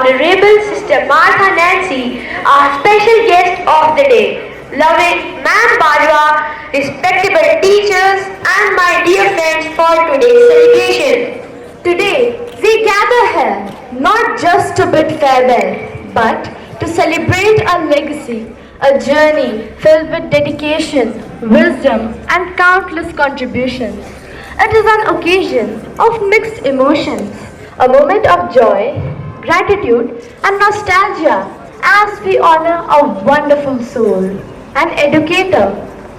Honorable Sister Martha Nancy, our special guest of the day, loving Ma'am Bajwa, respectable teachers, and my dear friends for today's celebration. Today, we gather here not just to bid farewell, but to celebrate our legacy, a journey filled with dedication, wisdom, and countless contributions. It is an occasion of mixed emotions, a moment of joy, gratitude, and nostalgia as we honor a wonderful soul, an educator,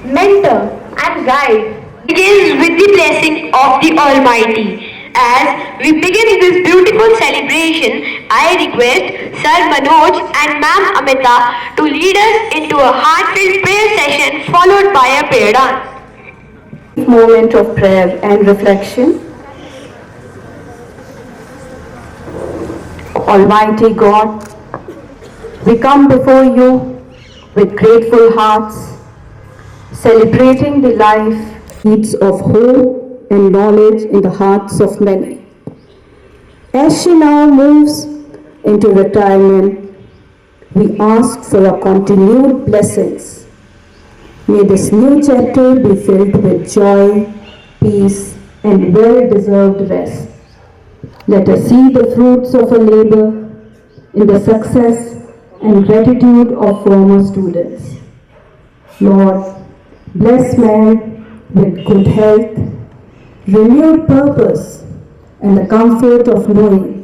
mentor, and guide. Begins with the blessing of the Almighty. As we begin this beautiful celebration, I request Sir Manoj and Ma'am Amita to lead us into a heartfelt prayer session followed by a prayer dance. Moment of prayer and reflection. Almighty God, we come before you with grateful hearts, celebrating the life, needs of hope and knowledge in the hearts of many. As she now moves into retirement, we ask for your continued blessings. May this new chapter be filled with joy, peace, and well-deserved rest. Let us see the fruits of our labor in the success and gratitude of former students. Lord, bless man with good health, renewed purpose, and the comfort of knowing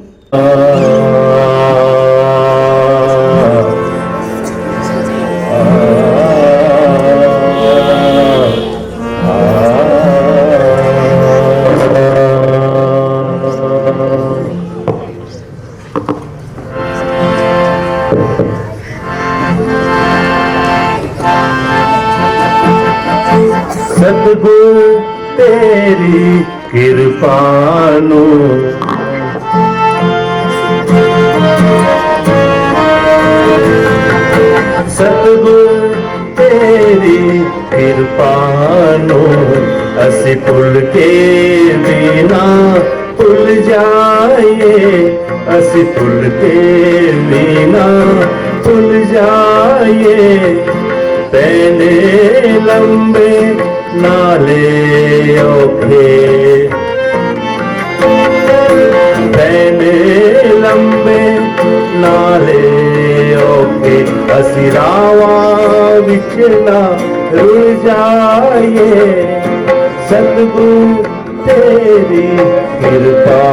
सतगुरु तेरी कृपानो सतगुरु तेरी कृपानो असी भुल के बिना भुल जाए असी भुल के बिना भुल जाए पैने लंबे नाले औखे पैने लंबे नाले औखे असी रावा विच ना रुल जाए सतगुरु तेरी कृपा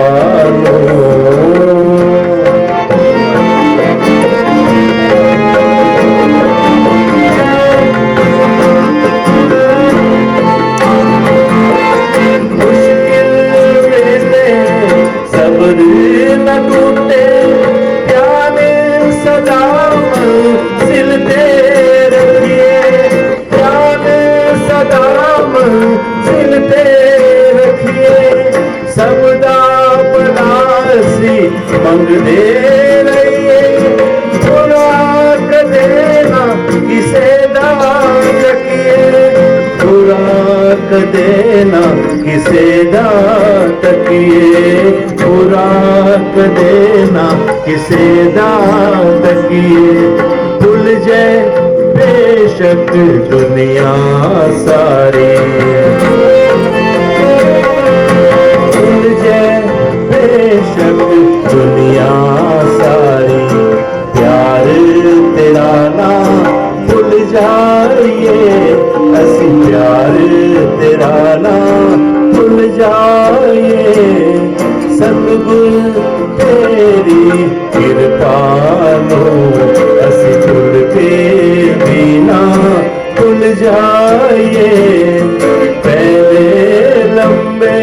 मंगते रहिए खुराक देना किसे दान रखिए खुराक देना किसे दान तकिए खुराक देना किसे दान तकिए भूल जाए बेशक दुनिया सारी भूल जाए बेशक दुनिया सारी प्यार तेरा ना भूल जाइए असी प्यार तेरा ना भूल जाइए सतगुरु तेरी कृपा नो असी भूल के बिना भूल जाइए पहले लंबे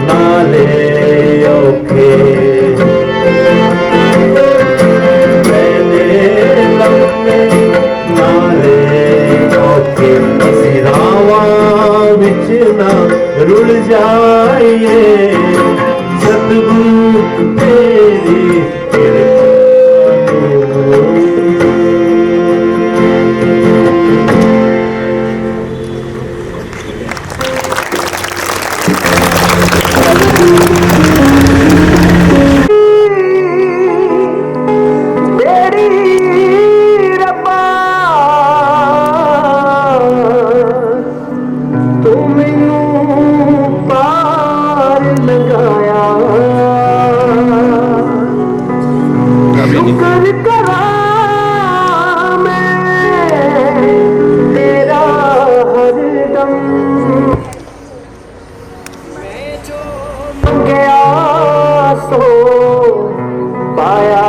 नाले औखे शुक्र करा मैं तेरा हरदम गया सो पाया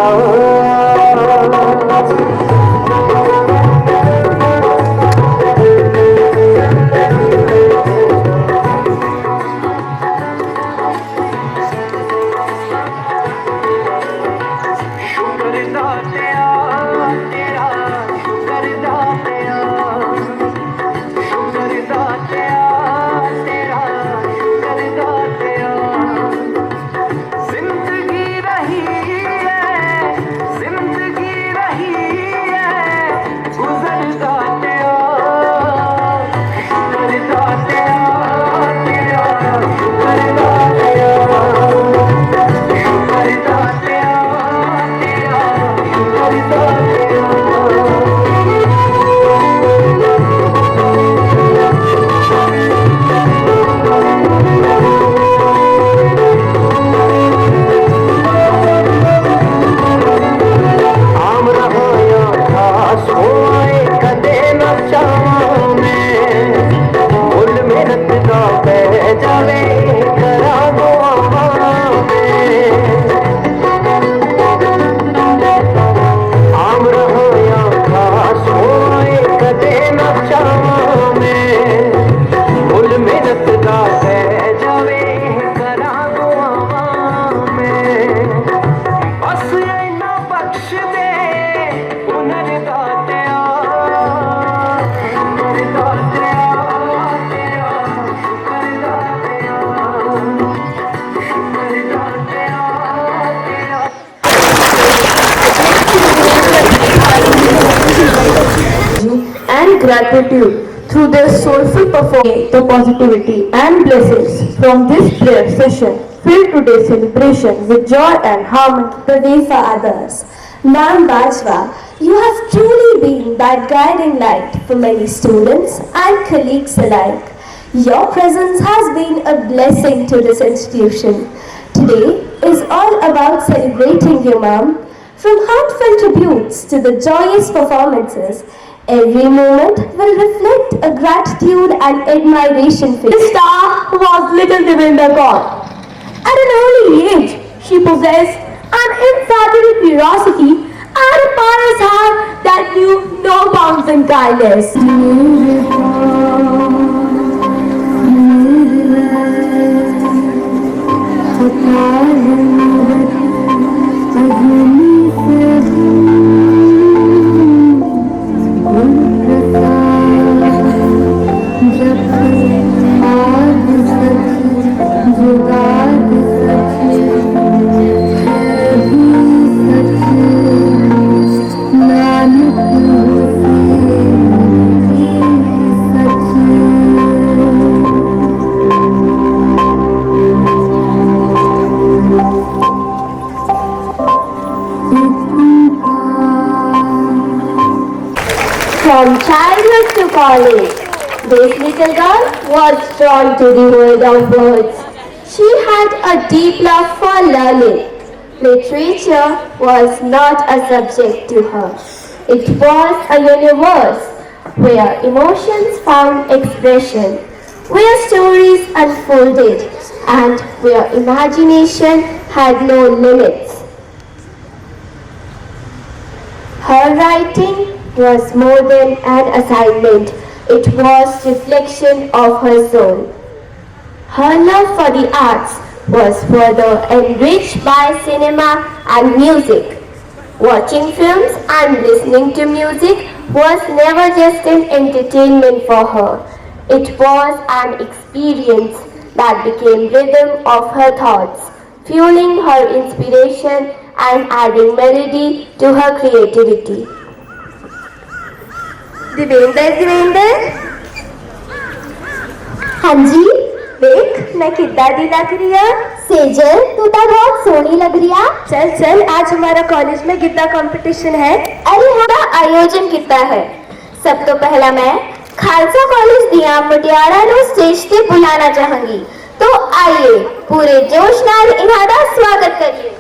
and gratitude through their soulful performance, the positivity and blessings from this prayer session fill today's celebration with joy and harmony. The way for others. Ma'am Bajwa, you have truly been that guiding light for many students and colleagues alike. Your presence has been a blessing to this institution. Today is all about celebrating you, ma'am. From heartfelt tributes to the joyous performances, every moment will reflect a gratitude and admiration for you. The star was little Devinda Kaur. At an early age, she possessed an insatiable curiosity and a pious heart that knew no bounds in kindness. From childhood to college, this little girl was drawn to the world of words. She had a deep love for learning. Literature was not a subject to her. It was a universe where emotions found expression, where stories unfolded, and where imagination had no limits. Her writing was more than an assignment. It was reflection of her soul. Her love for the arts was further enriched by cinema and music. Watching films and listening to music was never just an entertainment for her. It was an experience that became rhythm of her thoughts, fueling her inspiration and adding melody to her creativity. Devendra हाँ जी, देख मैं कितना दी लग रही है। सेजल तू तो बहुत सोहनी लग रही है। चल चल आज हमारा कॉलेज में गिद्दा कंपटीशन है। अरे हाँ आयोजन किता है। सब तो पहला मैं खालसा कॉलेज दिया मुटियारा नु स्टेज ते बुलाना चाहूंगी। तो आइए पूरे जोश नाल इन्हां दा स्वागत करिए।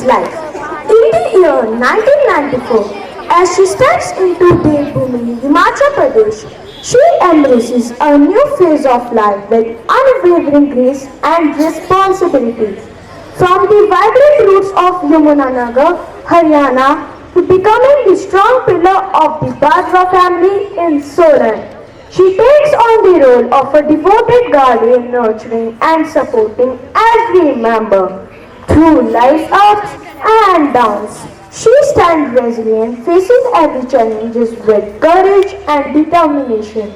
life. In the year 1994, as she steps into Devbhoomi, Himachal Pradesh, she embraces a new phase of life with unwavering grace and responsibility. From the vibrant roots of Yamunanagar, Haryana, to becoming the strong pillar of the Bajwa family in Solan, she takes on the role of a devoted guardian, nurturing and supporting every member. Through life's ups and downs, she stands resilient, facing every challenge with courage and determination.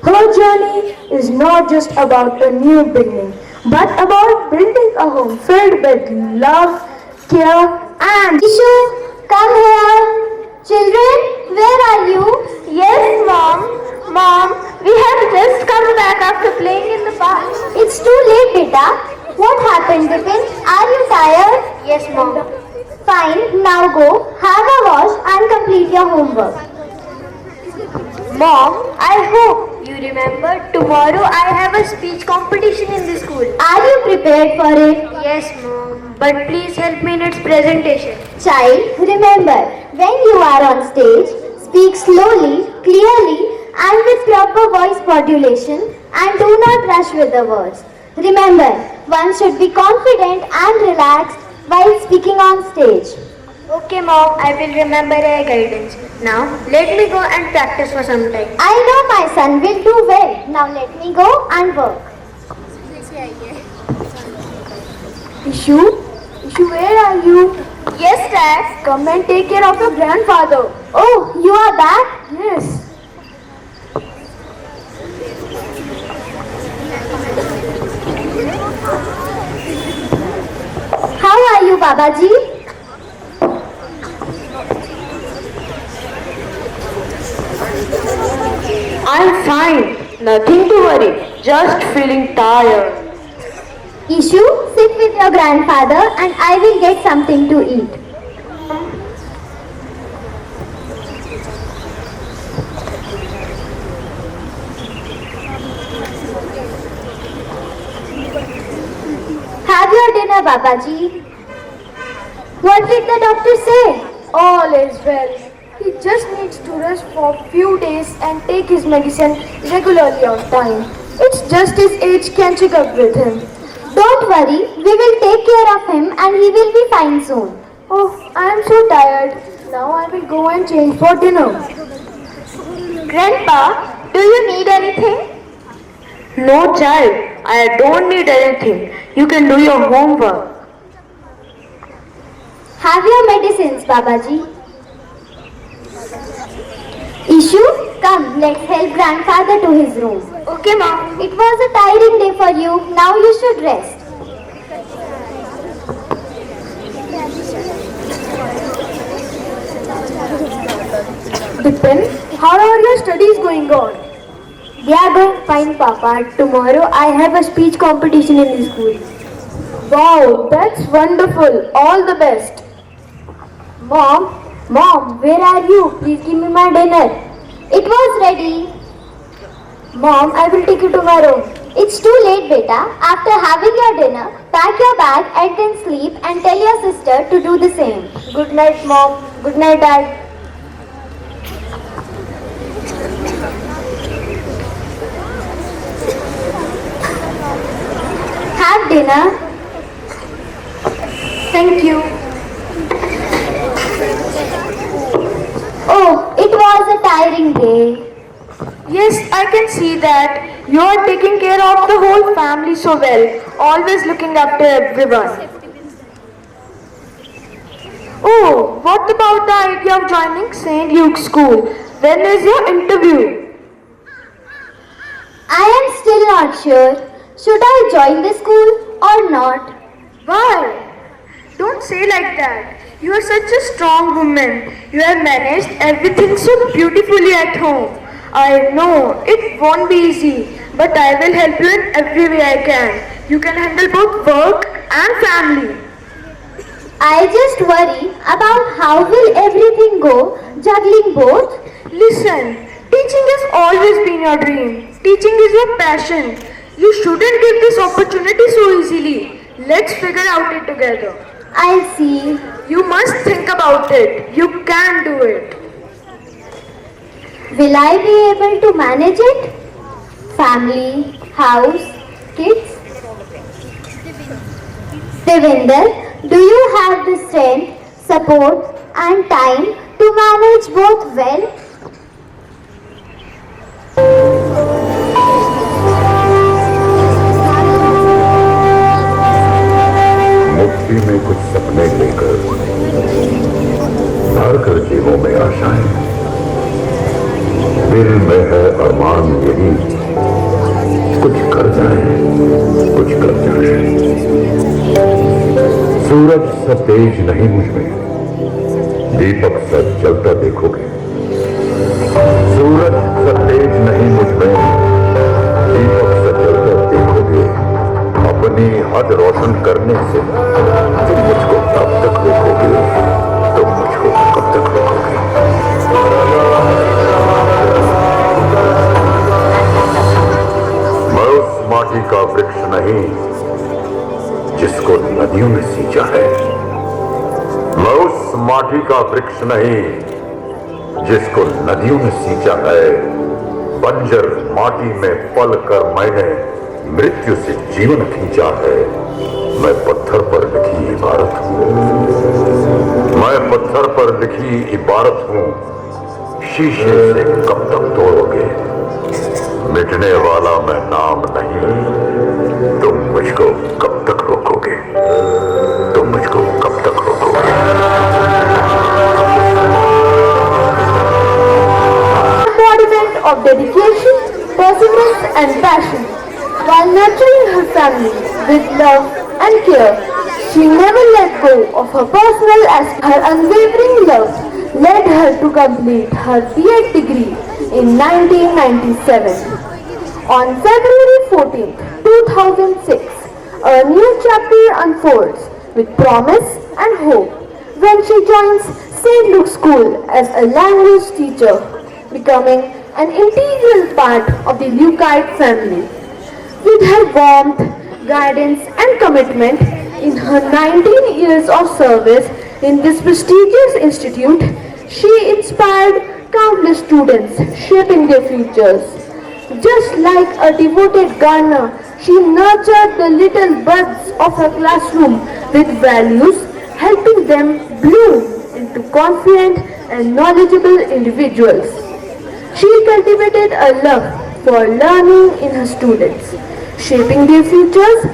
Her journey is not just about a new beginning, but about building a home filled with love, care, and Ishu, come here. Children, where are you? Yes, Mom. Mom, we have just come back after playing in the park. It's too late, beta. What happened, Vipin? Are you tired? Yes, Mom. Fine, now go, have a wash and complete your homework. Mom, I hope you remember tomorrow I have a speech competition in the school. Are you prepared for it? Yes, Mom. But please help me in its presentation. Child, remember, when you are on stage, speak slowly, clearly and with proper voice modulation and do not rush with the words. Remember, one should be confident and relaxed while speaking on stage. Okay, Mom. I will remember your guidance. Now, let me go and practice for some time. I know my son will do well. Now let me go and work. Ishu, where are you? Yes, Dad. Come and take care of your grandfather. Oh, you are back? Yes. Babaji? I'm fine. Nothing to worry. Just feeling tired. Ishu, sit with your grandfather and I will get something to eat. Have your dinner, Babaji. What did the doctor say? All is well. He just needs to rest for a few days and take his medicine regularly on time. It's just his age catching up with him. Don't worry, we will take care of him and he will be fine soon. Oh, I am so tired. Now I will go and change for dinner. Grandpa, do you need anything? No, child. I don't need anything. You can do your homework. Have your medicines, Babaji. Ishu, come, let's help grandfather to his room. Okay, Mom. It was a tiring day for you. Now you should rest. Dipin, how are your studies going on? They are going fine, Papa. Tomorrow I have a speech competition in the school. Wow, that's wonderful. All the best. Mom, where are you? Please give me my dinner. It was ready. Mom, I will take you to my room. It's too late, beta. After having your dinner, pack your bag and then sleep and tell your sister to do the same. Good night, Mom. Good night, Dad. Have dinner. Thank you. Oh, it was a tiring day. Yes, I can see that. You are taking care of the whole family so well. Always looking after everyone. Oh, what about the idea of joining St. Luke's School? When is your interview? I am still not sure. Should I join the school or not? Why? Don't say like that. You are such a strong woman. You have managed everything so beautifully at home. I know it won't be easy, but I will help you in every way I can. You can handle both work and family. I just worry about how will everything go juggling both. Listen, teaching has always been your dream. Teaching is your passion. You shouldn't give this opportunity so easily. Let's figure out it together. I'll see. You must think about it. You can do it. Will I be able to manage it? Family, house, kids? Devinder, do you have the strength, support and time to manage both well? मुट्ठी में कुछ सपने लेकर भर कर जीवों में आशाएं, दिल में है अरमान यही कुछ कर जाए, कुछ कर जाए। सूरज सा तेज नहीं मुझ में, दीपक सा जलता देखोगे। सूरज सा तेज नहीं मुझ में, दीपक सा जलता देखोगे। अपनी हद रोशन करने से तुम मुझको कब तक रोकोगे, तुम मुझको कब तक रोकोगे। मैं उस माटी का वृक्ष नहीं जिसको नदियों ने सींचा है। मैं उस माटी का वृक्ष नहीं जिसको नदियों ने सींचा है। बंजर माटी में पल कर मैंने मृत्यु से जीवन खींचा है। मैं पत्थर पर लिखी इबारत हूँ, मैं पत्थर पर लिखी इबारत हूँ। शीशे से कब तक तोड़ोगे, मिटने वाला मैं नाम नहीं। तुम मुझको कब तक रोकोगे, तुम मुझको कब तक रोकोगे। Embodiment of dedication, perseverance and passion, while nurturing her family with love and care. She never let go of her personal aspirations. Her unwavering love led her to complete her B.Ed degree in 1997. On February 14, 2006, a new chapter unfolds with promise and hope when she joins St. Luke's School as a language teacher, becoming an integral part of the Lukeite family. With her warmth, guidance and commitment in her 19 years of service in this prestigious institute, she inspired countless students, shaping their futures. Just like a devoted gardener, she nurtured the little buds of her classroom with values, helping them bloom into confident and knowledgeable individuals. She cultivated a love for learning in her students, shaping their futures.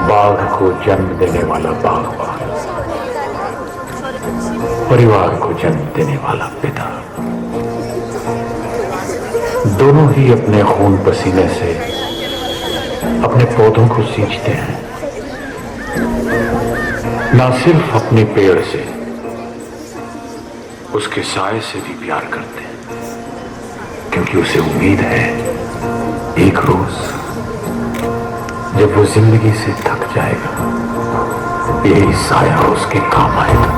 बाघ को जन्म देने वाला बागबान, परिवार को जन्म देने वाला पिता, दोनों ही अपने खून पसीने से अपने पौधों को सींचते हैं। ना सिर्फ अपने पेड़ से, उसके साए से भी प्यार करते हैं, क्योंकि उसे उम्मीद है एक रोज जब वो जिंदगी से थक जाएगा, यही साया उसके काम आएगा।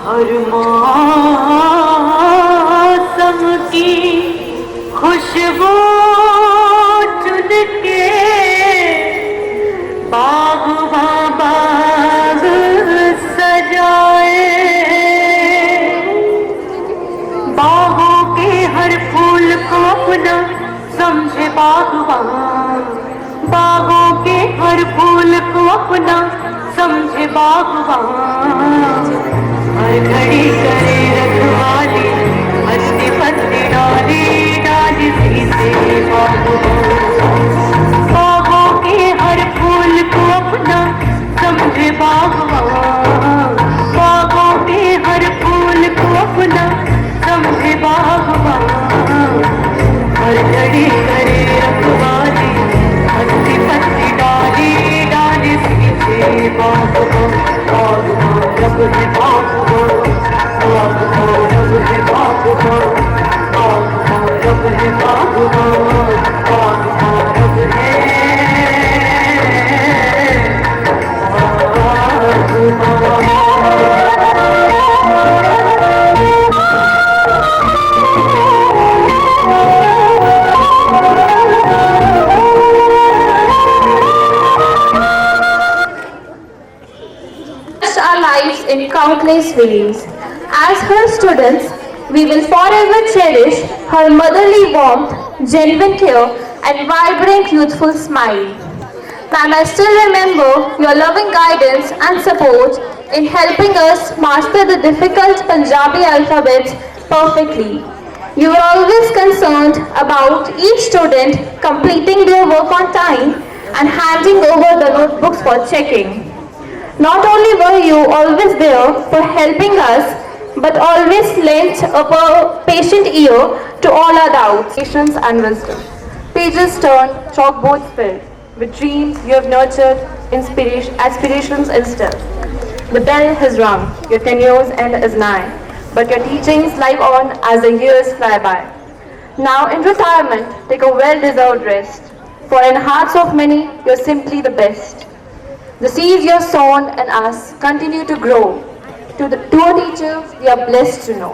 हर मौसम की खुशबू चुन के बाग़बां बाग़ सजाए, बागों के हर फूल को अपना समझे बाग़बां, बागों के हर फूल को अपना समझे बाग़बां। हर घड़ी करे रखवाली, हंसती पत्ती डाली डाली से बागों के हर फूल को अपना समझे बाग़बां, बागों के हर फूल को अपना समझे बाग़बां। हर घड़ी करे रखवाली, हंसती पत्ती डाली डाली से बागों रब है बागों, रब है बागों, रब है बागों, रब है our lives in countless ways. As her students, we will forever cherish her motherly warmth, genuine care, and vibrant youthful smile. Ma'am, I still remember your loving guidance and support in helping us master the difficult Punjabi alphabets perfectly. You were always concerned about each student completing their work on time and handing over the notebooks for checking. Not only were you always there for helping us, but always lent a patient ear to all our doubts. Patience and wisdom. Pages turned, chalkboards filled. With dreams you have nurtured, aspirations instilled. The bell has rung, your tenure's end is nigh, but your teachings live on as the years fly by. Now in retirement, take a well-deserved rest, for in hearts of many, you're simply the best. The seeds you have sown in us continue to grow, to a teacher we are blessed to know.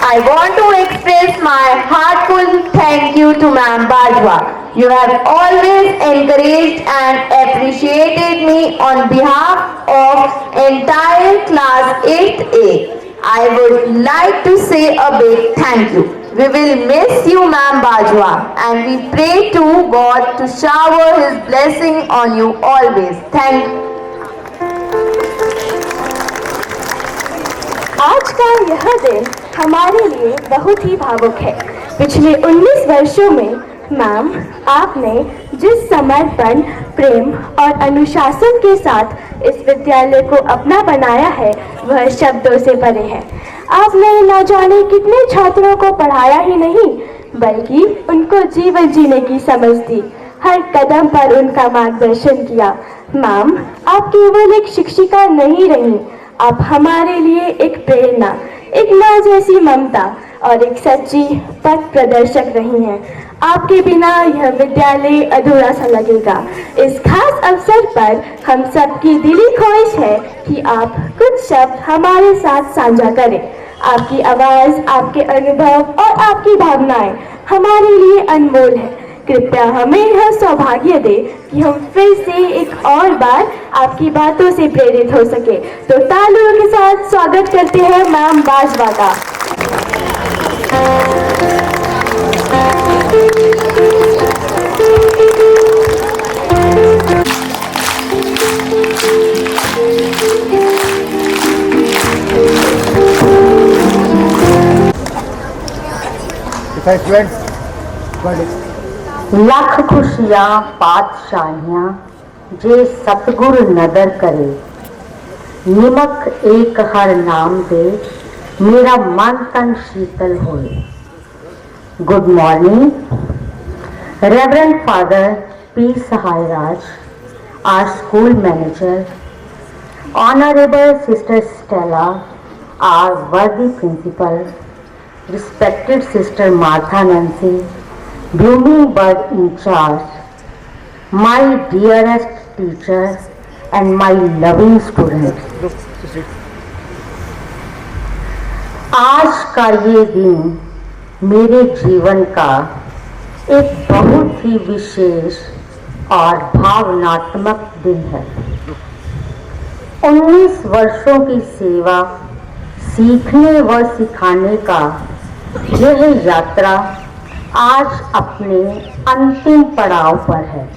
I want to express my heartfelt thank you to Ma'am Bajwa. You have always encouraged and appreciated me on behalf of entire class 8A. I would like to say a big thank you. We will miss you, Ma'am Bajwa, and we pray to God to shower His blessing on you always. Thank you. आज का यह दिन हमारे लिए बहुत ही भावुक है। पिछले 19 वर्षों में मैम, आपने जिस समर्पण, प्रेम और अनुशासन के साथ इस विद्यालय को अपना बनाया है, वह शब्दों से परे है। आपने न जाने कितने छात्रों को पढ़ाया ही नहीं, बल्कि उनको जीवन जीने की समझ दी। हर कदम पर उनका मार्गदर्शन किया। मैम, आप केवल एक शिक्षिका नहीं रही, आप हमारे लिए एक प्रेरणा, एक माँ जैसी ममता और एक सच्ची पथ प्रदर्शक रही हैं। आपके बिना यह विद्यालय अधूरा सा लगेगा। इस खास अवसर पर हम सबकी दिली ख्वाहिश है कि आप कुछ शब्द हमारे साथ साझा करें। आपकी आवाज़, आपके अनुभव और आपकी भावनाएं हमारे लिए अनमोल है। कृपया हमें यह सौभाग्य दे कि हम फिर से एक और बार आपकी बातों से प्रेरित हो सके। तो तालियों के साथ स्वागत करते हैं मैम बाजवा का। लख खुशियां पातशाहियां जे सतगुर नदर करे, निमक एक हर नाम दे, मेरा मन तन शीतल होए। Good morning, reverend father P. Sahairaj, our school manager, Honorable Sister Stella, our worthy principal, respected Sister Martha Nancy, blooming bird in charge, my dearest teacher and my loving students. आज का ये दिन मेरे जीवन का एक बहुत ही विशेष और भावनात्मक दिन है। 19 वर्षों की सेवा, सीखने व सिखाने का यह यात्रा आज अपने अंतिम पड़ाव पर है।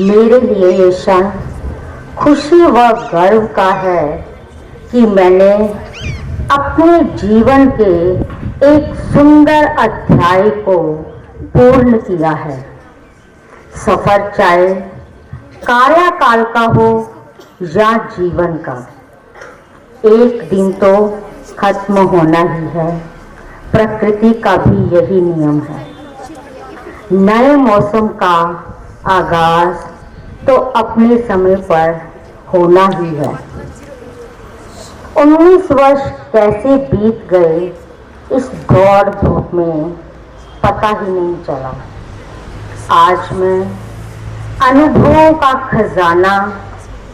मेरे लिए ये क्षण खुशी व गर्व का है कि मैंने अपने जीवन के एक सुंदर अध्याय को पूर्ण किया है। सफर चाहे कार्यकाल का हो या जीवन का, एक दिन तो खत्म होना ही है। प्रकृति का भी यही नियम है। नए मौसम का आगाज तो अपने समय पर होना ही है। 19 वर्ष कैसे बीत गए इस दौड़ धूप में पता ही नहीं चला। आज मैं अनुभवों का खजाना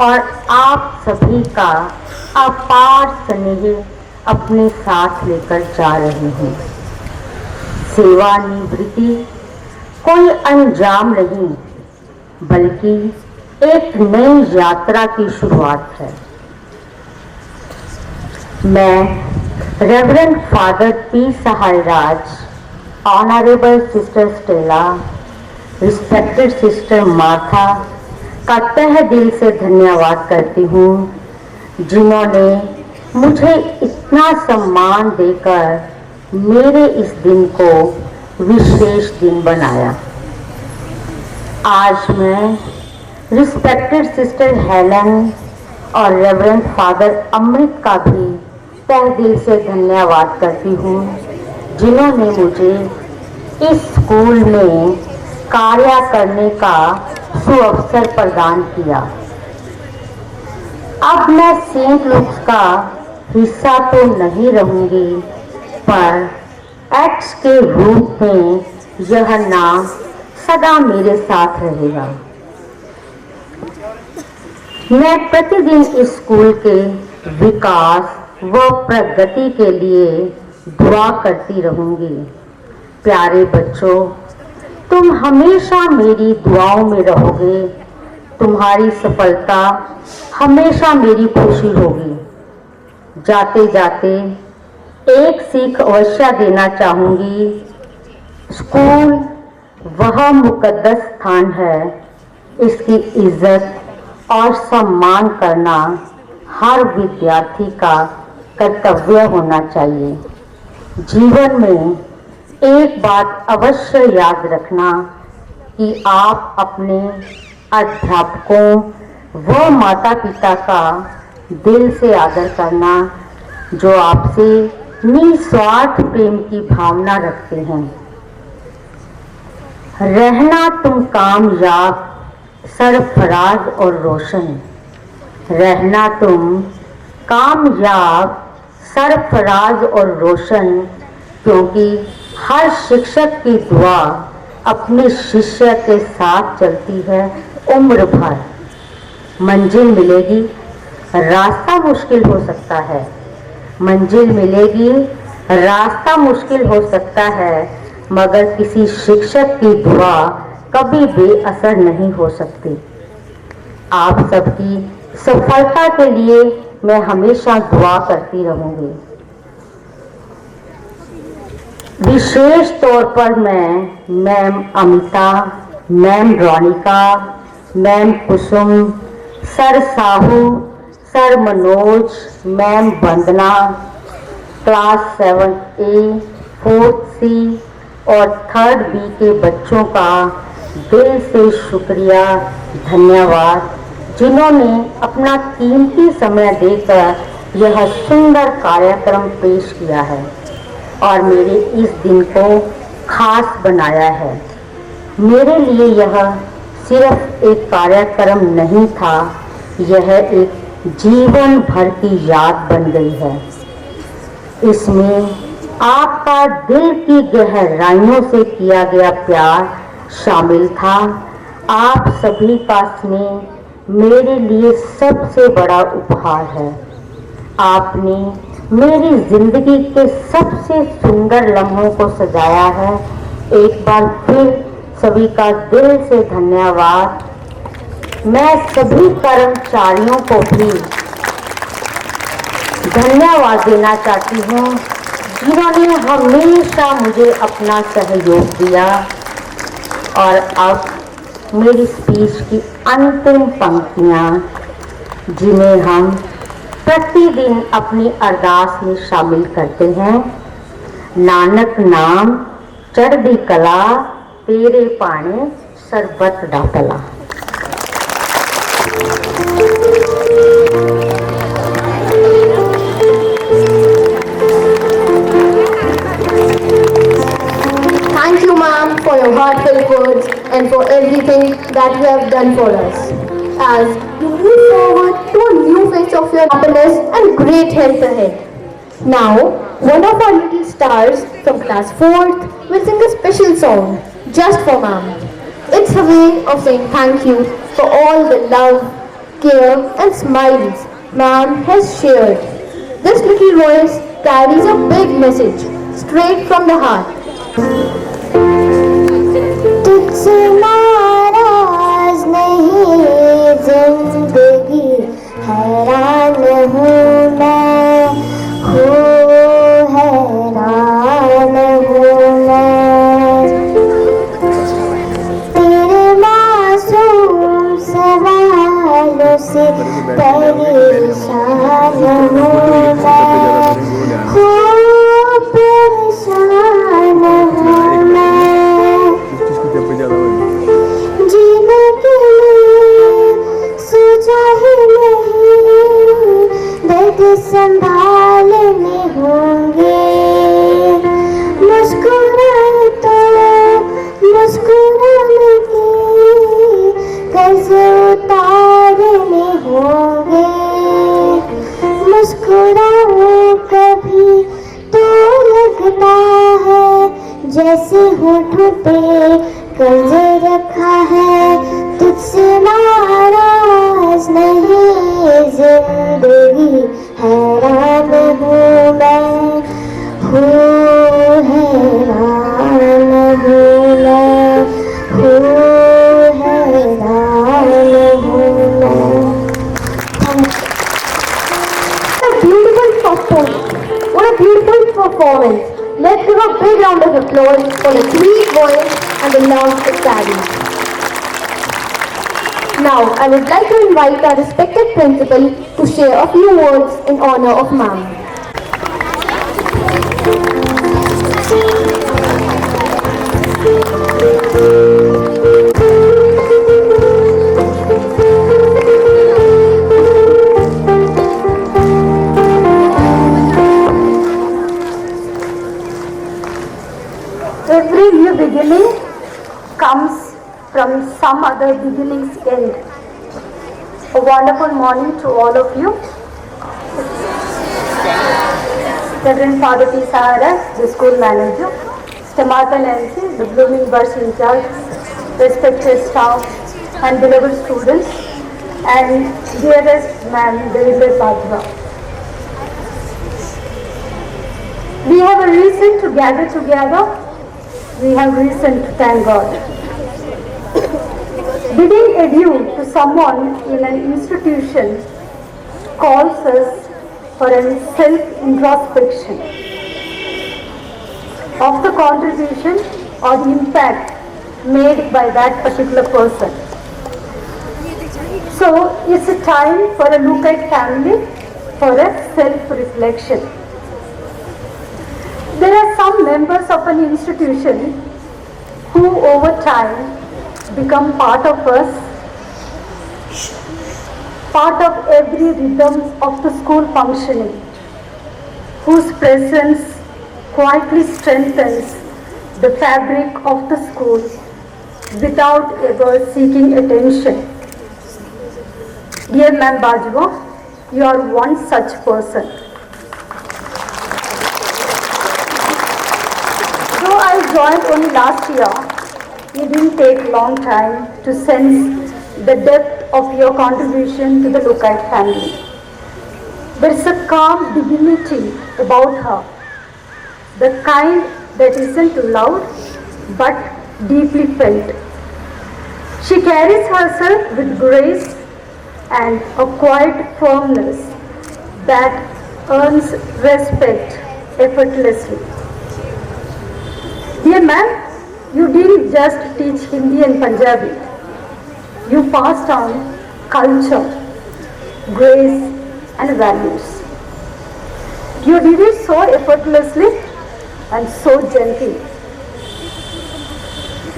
और आप सभी का अपार स्नेह अपने साथ लेकर जा रही हूँ। सेवानिवृत्ति कोई अंजाम नहीं, बल्कि एक नई यात्रा की शुरुआत है। मैं reverend father P. Sahairaj, honourable sister Stella, respected sister Martha का तहे दिल से धन्यवाद करती हूँ, जिन्होंने मुझे इतना सम्मान देकर मेरे इस दिन को विशेष दिन बनाया। आज मैं रिस्पेक्टेड सिस्टर हेलन और रेवरेंड फादर अमृत का भी तहे दिल से धन्यवाद करती हूँ, जिन्होंने मुझे इस स्कूल में कार्य करने का सुअवसर प्रदान किया। अब मैं सेंट लुक्स का हिस्सा तो नहीं रहूंगी, पर एक्स के रूप में यह नाम सदा मेरे साथ रहेगा। मैं प्रतिदिन इस स्कूल के विकास व प्रगति के लिए दुआ करती रहूंगी। प्यारे बच्चों, तुम हमेशा मेरी दुआओं में रहोगे। तुम्हारी सफलता हमेशा मेरी खुशी होगी। जाते जाते एक सीख अवश्य देना चाहूंगी। स्कूल वह मुकद्दस स्थान है, इसकी इज्जत और सम्मान करना हर विद्यार्थी का कर्तव्य होना चाहिए। जीवन में एक बात अवश्य याद रखना कि आप अपने अध्यापकों व माता पिता का दिल से आदर करना, जो आपसे निस्वार्थ प्रेम की भावना रखते हैं। रहना तुम कामयाब, सरफराज और रोशन। रहना तुम कामयाब, सरफराज और रोशन, क्योंकि हर शिक्षक की दुआ अपने शिष्य के साथ चलती है उम्र भर। मंजिल मिलेगी, रास्ता मुश्किल हो सकता है। मंजिल मिलेगी, रास्ता मुश्किल हो सकता है, मगर किसी शिक्षक की दुआ कभी बेअसर नहीं हो सकती। आप सबकी सफलता के लिए मैं हमेशा दुआ करती रहूंगी। विशेष तौर पर मैं ma'am Amita, ma'am Ronika, ma'am Kusum, sir Sahu, sir Manoj, ma'am Vandana, class 7A, 4C और 3rd B के बच्चों का दिल से शुक्रिया, धन्यवाद, जिन्होंने अपना कीमती समय देकर यह सुंदर कार्यक्रम पेश किया है और मेरे इस दिन को खास बनाया है। मेरे लिए यह सिर्फ एक कार्यक्रम नहीं था, यह एक जीवन भर की याद बन गई है। इसमें आपका दिल की गहराइयों से किया गया प्यार शामिल था। आप सभी का स्नेह मेरे लिए सबसे बड़ा उपहार है। आपने मेरी जिंदगी के सबसे सुंदर लम्हों को सजाया है। एक बार फिर सभी का दिल से धन्यवाद। मैं सभी कर्मचारियों को भी धन्यवाद देना चाहती हूँ, जिन्होंने हमेशा मुझे अपना सहयोग दिया। और अब मेरी स्पीच की अंतिम पंक्तियाँ, जिन्हें हम प्रतिदिन अपनी अरदास में शामिल करते हैं। नानक नाम चढ़दी कला, तेरे पाने सरबत डापला। Thank you, ma'am, for your heartfelt words and for everything that you have done for us. As you move forward to a new phase of your happiness and great health ahead. Now, one of our little stars from class 4th will sing a special song just for ma'am. It's a way of saying thank you for all the love, care and smiles ma'am has shared. This little voice carries a big message straight from the heart. तुझसे नाराज नहीं जिंदगी, हैरान हूँ मैं, हैरान हूँ मैं। तेरे मासूम सवालों से परेशान हूँ मैं, परेशान हूँ मैं। जीने के लिए सोचा ही नहीं, दर्द संभालने होंगे। मुस्कुराए तो मुस्कुराने के कर्ज उतारने होंगे। मुस्कुराए round of applause for the sweet voice and the love it carries. Now, I would like to invite our respected principal to share a few words in honor of ma'am. Every new beginning comes from some other beginning's end. A wonderful morning to all of you. Reverend Father P. Sahara, the school manager, Stamata Nancy, the Blooming Buds in charge, respected staff and beloved students, and dearest ma'am, David Bajwa. We have a reason to gather together. We have reason to thank God. Bidding adieu to someone in an institution calls us for a self-introspection of the contribution or the impact made by that particular person. So it's a time for a look at family, for a self-reflection. There are some members of an institution who over time become part of us, part of every rhythm of the school functioning, whose presence quietly strengthens the fabric of the school without ever seeking attention. Dear Ma'am Bajwa, you are one such person. Though I joined only last year, it didn't take long time to sense the depth of your contribution to the Lokite family. There is a calm dignity about her, the kind that isn't loud but deeply felt. She carries herself with grace and a quiet firmness that earns respect effortlessly. Dear ma'am, you didn't just teach Hindi and Punjabi. You passed on culture, grace and values. You did it so effortlessly and so gently.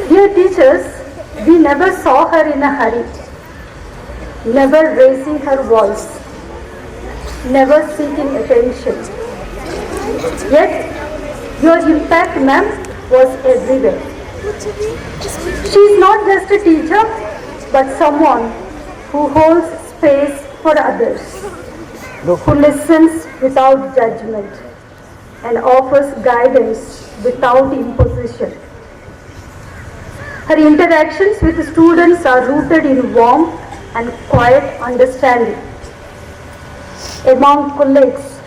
Dear teachers, we never saw her in a hurry, never raising her voice, never seeking attention. Yet, your impact, ma'am, was everywhere. She is not just a teacher, but someone who holds space for others, who listens without judgment and offers guidance without imposition. Her interactions with students are rooted in warmth and quiet understanding. Among colleagues,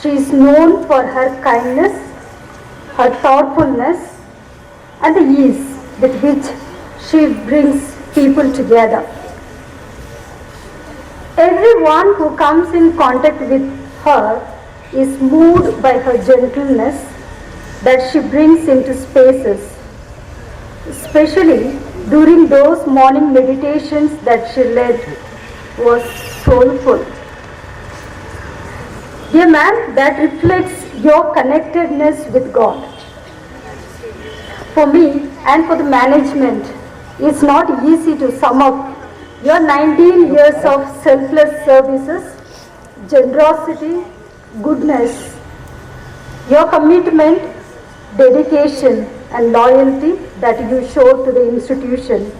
she is known for her kindness, her thoughtfulness, and the ease with which she brings people together. Everyone who comes in contact with her is moved by her gentleness that she brings into spaces, especially during those morning meditations that she led was soulful. Dear ma'am, that reflects your connectedness with God. For me and for the management, it's not easy to sum up your 19 years of selfless services, generosity, goodness, your commitment, dedication and loyalty that you show to the institution.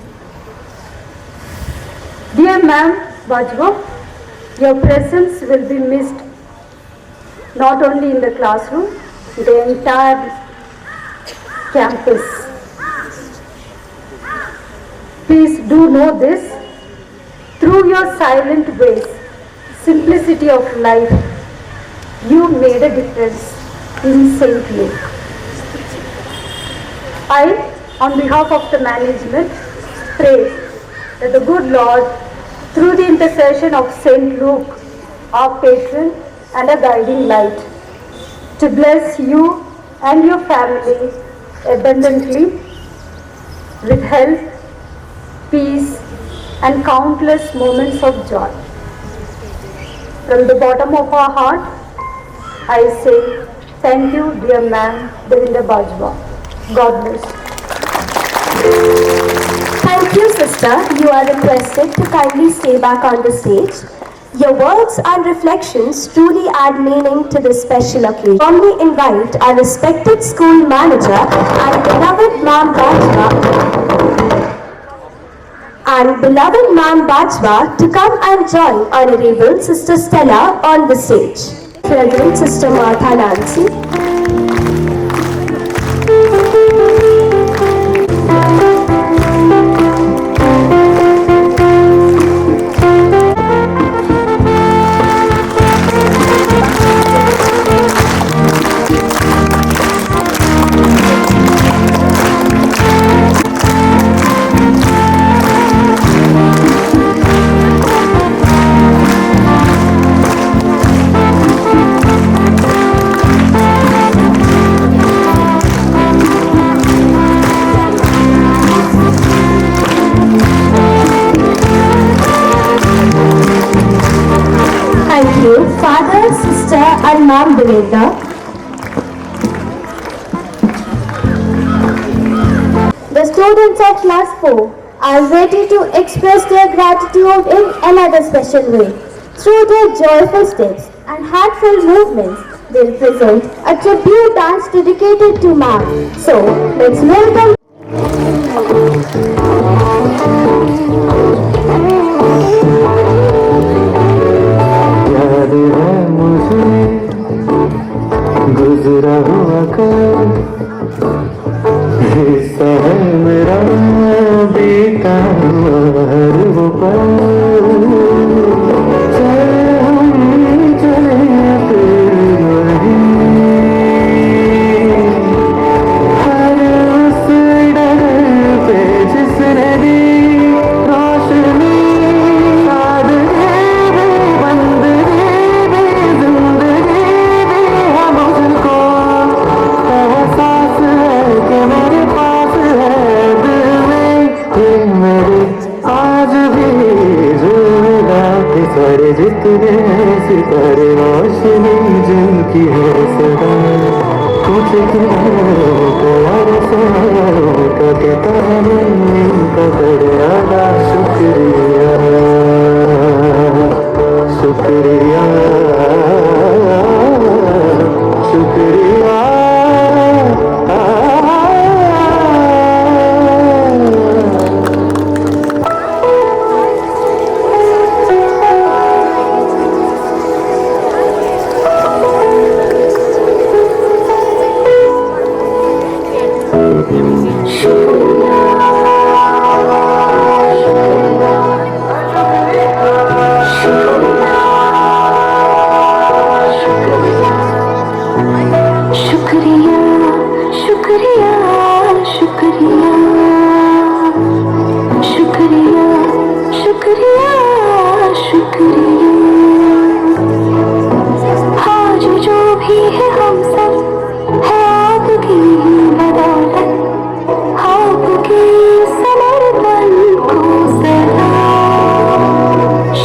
Dear Ma'am Bajwa, your presence will be missed not only in the classroom, the entire campus. Please do know this. Through your silent ways, simplicity of life, you made a difference in St. Luke. I, on behalf of the management, pray that the good Lord, through the intercession of St. Luke, our patron and a guiding light, to bless you and your family abundantly with health, peace, and countless moments of joy. From the bottom of our heart, I say thank you, dear ma'am, Devinder Bajwa. God bless. Thank you, sister. You are requested to kindly stay back on the stage. Your words and reflections truly add meaning to this special occasion. Warmly invite our respected school manager and beloved Ma'am Bajwa to come and join Honorable Sister Stella on the stage. Present Sister Martha Nancy. Thank you, Father, Sister and Ma'am Devendra. The students of class 4 are ready to express their gratitude in another special way. Through their joyful steps and heartfelt movements, they present a tribute dance dedicated to Ma'am. So, let's welcome याद है मुझे गुजरा हुआ कल हिस्सा है मेरा बीता हुआ हर वो पल चाहे हम चले फिर वहीं हर उस डर पे जिसने दी रोशनी साथ दे बंद दे जिंदगी दे हम मुझको एहसास है कि मेरे पास है दिल में ये मेरे आज भी जुदा के सारे जितने सितारे रोशनी जिनकी है सदा कुछ किनारों का अरसारों का किताब इनका बड़ा शुक्रिया शुक्रिया शुक्रिया शुक्रिया शुक्रिया शुक्रिया शुक्रिया शुक्रिया शुक्रिया आज जो भी है हम सब है आपकी बदौलत आपके समर्पण को सदा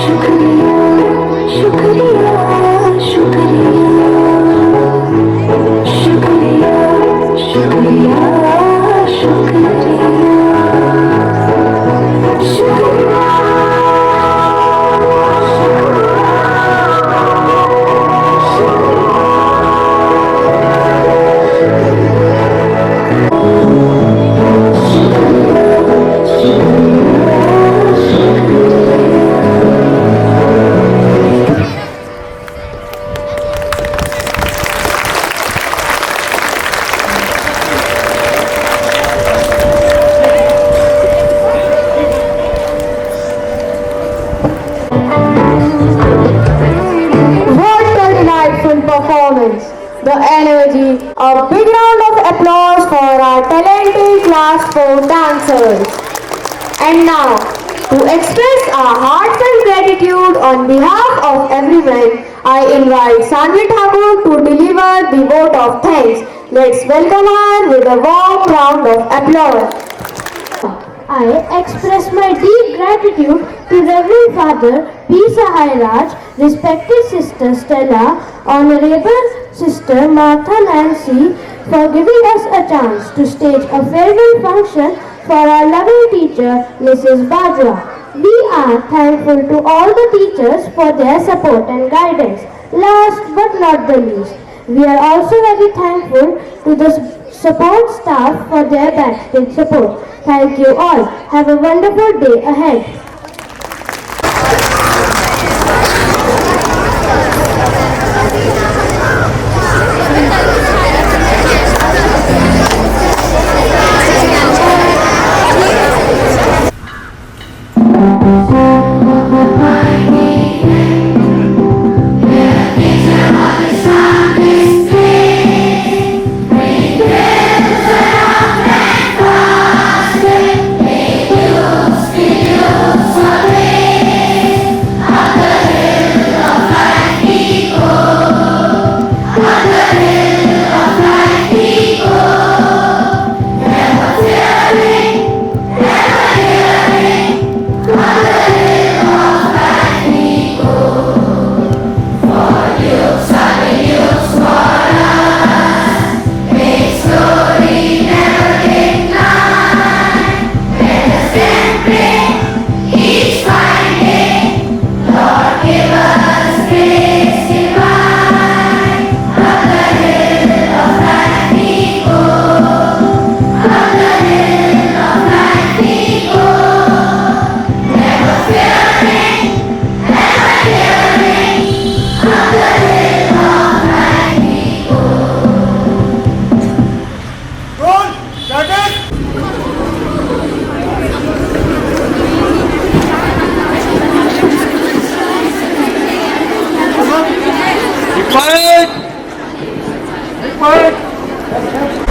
शुक्रिया शुक्रिया शुक्रिया शुक्रिया शुक्रिया शुक्रिया What a delightful performance! The energy. A big round of applause for our talented class 4 dancers. And now, to express our heartfelt gratitude on behalf of everyone, I invite Sanvi Thakur to deliver the vote of thanks. Let's welcome her with a warm round of applause. I express my deep gratitude to Reverend Father P. Sahairaj, respected Sister Stella, Honorable Sister Martha Nancy, for giving us a chance to stage a farewell function for our loving teacher, Mrs. Bajwa. We are thankful to all the teachers for their support and guidance. Last but not the least, we are also very thankful to the support staff for their backstage support. Thank you all. Have a wonderful day ahead. Quiet!